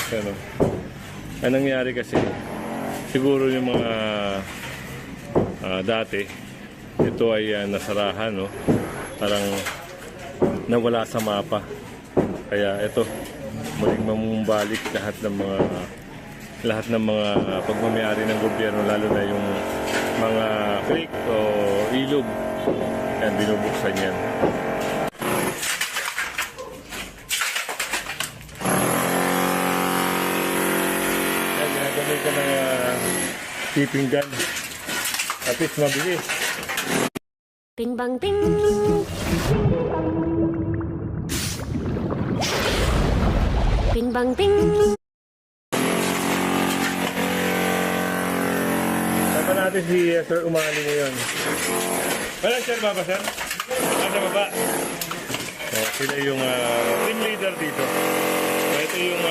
Ano, ang nangyari kasi, siguro yung mga dati, ito ay nasarahan, no? Parang nawala sa mapa. Kaya ito, muling mamumbalik lahat ng mga pagmamayari ng gobyerno, lalo na yung mga creek o ilog. Yan, binubuksan yan. Yan, ginagamit ka ng tipping gun. At least mabilis. Bing bang bing. Bing bang bing. Saka natin si Sir Umali ngayon. Wala, Sir, baba, Sir? Nasa baba. So, sila yung team leader dito. So, ito yung